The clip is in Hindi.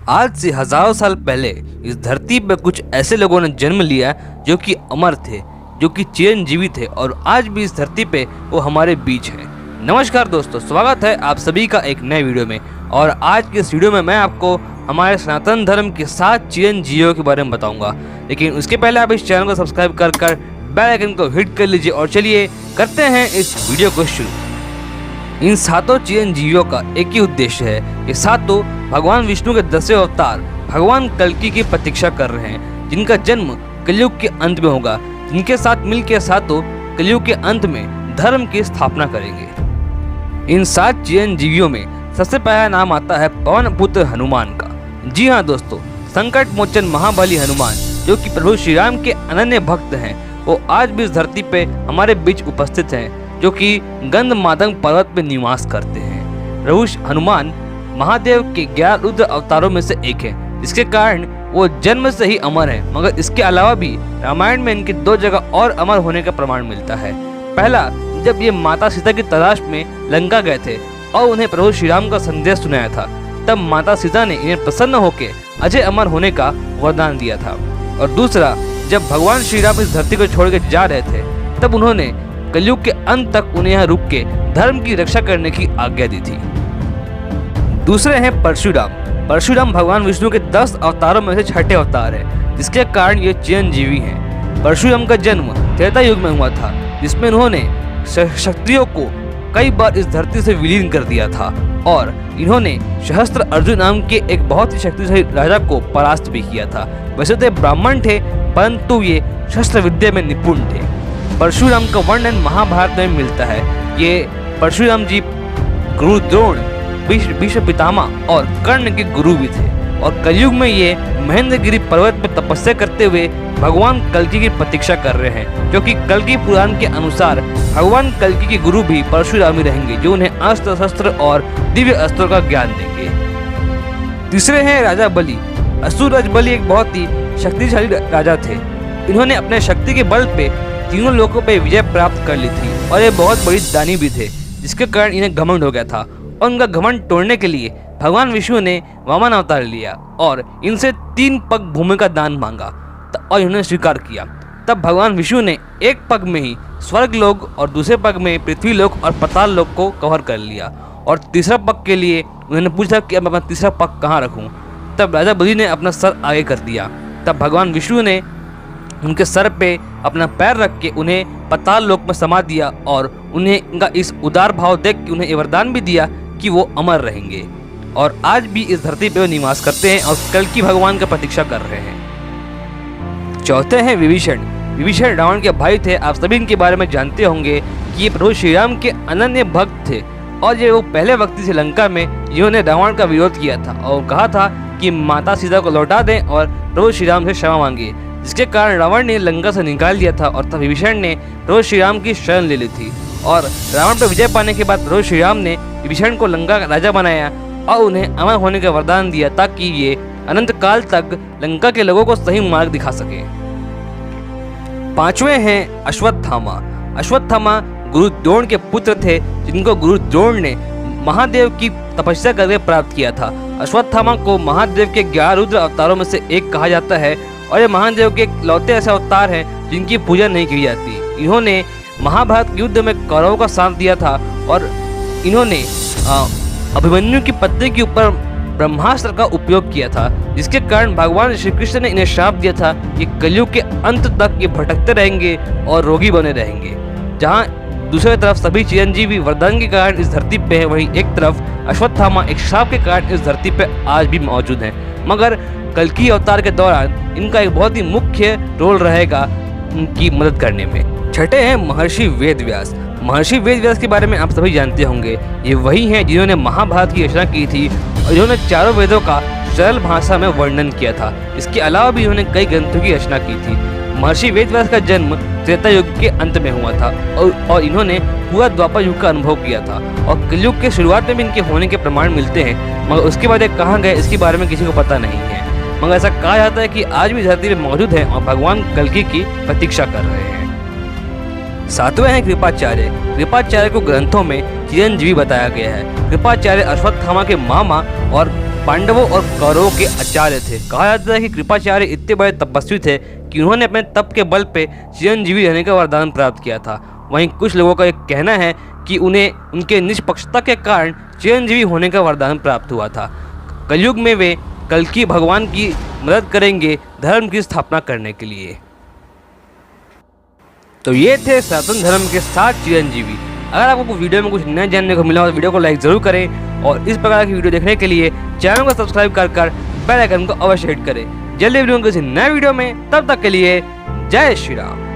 आज से हजारों साल पहले इस धरती पर कुछ ऐसे लोगों ने जन्म लिया जो कि अमर थे, जो कि चिरंजीवी थे और आज भी इस धरती पे वो हमारे बीच हैं। नमस्कार दोस्तों, स्वागत है आप सभी का एक नए वीडियो में। और आज के इस वीडियो में मैं आपको हमारे सनातन धर्म के 7 चिरंजीवियों के बारे में बताऊंगा। लेकिन उसके पहले आप इस चैनल को सब्सक्राइब कर बेल आइकन को हिट कर लीजिए और चलिए करते हैं इस वीडियो को शुरू। इन 7 चिरंजीवियों का एक ही उद्देश्य है। ये 7 भगवान विष्णु के 10वें अवतार भगवान कल्कि की प्रतीक्षा कर रहे हैं, जिनका जन्म कलयुग के अंत में होगा, जिनके साथ मिलकर 7 कलयुग के अंत में धर्म की स्थापना करेंगे। इन 7 चिरंजीवियों में सबसे पहला नाम आता है पवन पुत्र हनुमान का। जी हाँ दोस्तों, संकट मोचन महाबली हनुमान, जो कि प्रभु श्री राम के अनन्य भक्त हैं, वो आज भी इस धरती पे हमारे बीच उपस्थित हैं, जो कि गंधमादन पर्वत पे निवास करते हैं। प्रभु हनुमान महादेव के 11 रुद्र अवतारों में से एक है, जिसके कारण वो जन्म से ही अमर है। मगर इसके अलावा भी रामायण में इनकी 2 जगह और अमर होने का प्रमाण मिलता है। पहला, जब ये माता सीता की तलाश में लंका गए थे और उन्हें प्रभु श्री राम का संदेश सुनाया था, तब माता सीता ने इन्हें प्रसन्न होकर अजय अमर होने का वरदान दिया था। और दूसरा, जब भगवान श्री राम इस धरती को छोड़कर जा रहे थे, तब उन्होंने कलयुग के अंत तक उन्हें यहाँ रुक के धर्म की रक्षा करने की आज्ञा दी थी। दूसरे हैं परशुराम। परशुराम भगवान विष्णु के 10 अवतारों में से 6ठे अवतार है, जिसके कारण ये चिरंजीवी हैं। परशुराम का जन्म त्रेता युग में हुआ था, जिसमें उन्होंने क्षत्रियों को कई बार इस धरती से विलीन कर दिया था और इन्होंने सहस्त्र अर्जुन नाम के एक बहुत ही शक्तिशाली राजा को परास्त भी किया था। वैसे तो ब्राह्मण थे, परंतु ये शस्त्र विद्या में निपुण थे। परशुराम का वर्णन महाभारत में मिलता है। ये परशुराम जी गुरु द्रोण, भीष्म पितामह और कर्ण के गुरु भी थे। और कलयुग में ये महेंद्रगिरी पर्वत पर तपस्या करते हुए भगवान कल्कि की प्रतीक्षा कर रहे हैं, क्योंकि कल्कि पुराण के अनुसार भगवान कल्कि के गुरु भी परशुराम ही रहेंगे, जो उन्हें अस्त्र शस्त्र और दिव्य अस्त्रों का ज्ञान देंगे। तीसरे हैं राजा बलि। असुर राज बलि एक बहुत ही शक्तिशाली राजा थे। इन्होंने अपने शक्ति के बल पे तीनों लोगों पे विजय प्राप्त कर ली थी और ये बहुत बड़ी दानी भी थे, जिसके कारण इन्हें घमंड हो गया था। और उनका घमंड तोड़ने के लिए भगवान विष्णु ने वामन अवतार लिया और इनसे 3 पग भूमि का दान मांगा और इन्होंने स्वीकार किया। तब भगवान विष्णु ने एक पग में ही स्वर्ग लोक और दूसरे पग में पृथ्वी लोक और पाताल लोक को कवर कर लिया। और तीसरा पग के लिए उन्होंने पूछा कि अब मैं अपना तीसरा पग कहाँ रखूँ। तब राजा बलि ने अपना सर आगे कर दिया। तब भगवान विष्णु ने उनके सर पे अपना पैर रख के उन्हें पाताल लोक में समा दिया और उन्हें इनका इस उदार भाव देख के उन्हें वरदान भी दिया कि वो अमर रहेंगे और आज भी इस धरती पे वो निवास करते हैं और कल्कि भगवान का प्रतीक्षा कर रहे हैं। चौथे हैं विभीषण। विभीषण रावण के भाई थे। आप सभी इनके बारे में जानते होंगे कि ये प्रभु श्री राम के अनन्य भक्त थे और ये वो पहले व्यक्ति थे लंका में जिन्होंने रावण का विरोध किया था और कहा था कि माता सीता को लौटा दें और प्रभु श्री राम से क्षमा मांगे, जिसके कारण रावण ने लंका से निकाल दिया था। और तब विभीषण ने प्रभु श्री राम की शरण ले ली थी और रावण पर विजय पाने के बाद प्रभु श्री राम ने विभीषण को लंका का राजा बनाया और उन्हें अमर होने का वरदान दिया, ताकि ये अनंत काल तक लंका के लोगों को सही मार्ग दिखा सके। 5वें हैं अश्वत्थामा। अश्वत्थामा गुरु द्रोण के पुत्र थे, जिनको गुरु द्रोण ने महादेव की तपस्या करके प्राप्त किया था। अश्वत्थामा को महादेव के 11 रुद्र अवतारों में से एक कहा जाता है और ये महादेव के लौते ऐसे अवतार हैं जिनकी पूजा नहीं की जाती। इन्होंने महाभारत युद्ध में कौरवों का साथ दिया था और इन्होंने अभिमन्यु की पत्नी के ऊपर ब्रह्मास्त्र का उपयोग किया था, जिसके कारण भगवान श्री कृष्ण ने इन्हें श्राप दिया था कि कलयुग के अंत तक ये भटकते रहेंगे और रोगी बने रहेंगे। जहाँ दूसरी तरफ सभी चिरंजीवी वरदान के कारण इस धरती पे है, वहीं एक तरफ अश्वत्थामा एक श्राप के कारण इस धरती पे आज भी मौजूद हैं। मगर कल्कि अवतार के दौरान इनका एक बहुत ही मुख्य रोल रहेगा उनकी मदद करने में। छठे हैं महर्षि वेदव्यास। महर्षि वेदव्यास के बारे में आप सभी जानते होंगे। ये वही हैं जिन्होंने महाभारत की रचना की थी और इन्होंने चारों वेदों का सरल भाषा में वर्णन किया था। इसके अलावा भी इन्होंने कई ग्रंथों की रचना की थी। महर्षि वेदव्यास का जन्म त्रेता युग के अंत में हुआ था और इन्होंने पूरा द्वापर युग का अनुभव किया था और कलयुग के शुरुआत में भी इनके होने के प्रमाण मिलते हैं, मगर उसके बाद ये कहाँ गए इसके बारे में किसी को पता नहीं है। मगर ऐसा कहा जाता है कि आज भी धरती में मौजूद है और भगवान कल्कि की प्रतीक्षा कर रहे हैं। 7वें हैं कृपाचार्य। कृपाचार्य को ग्रंथों में चिरंजीवी बताया गया है। कृपाचार्य अश्वत्थामा के मामा और पांडवों और कौरवों के आचार्य थे। कहा जाता है कि कृपाचार्य इतने बड़े तपस्वी थे कि उन्होंने अपने तप के बल पे चिरंजीवी रहने का वरदान प्राप्त किया था। वहीं कुछ लोगों का एक कहना है कि उन्हें उनके निष्पक्षता के कारण चिरंजीवी होने का वरदान प्राप्त हुआ था। कलयुग में वे कल्कि भगवान की मदद करेंगे धर्म की स्थापना करने के लिए। तो ये थे सनातन धर्म के 7 चिरंजीवी। अगर आपको वीडियो में कुछ नया जानने को मिला हो तो वीडियो को लाइक जरूर करें और इस प्रकार की वीडियो देखने के लिए चैनल को सब्सक्राइब कर बेल आइकन को अवश्य हिट करें। जल्दी वीडियो किसी नए वीडियो में, तब तक के लिए जय श्री राम।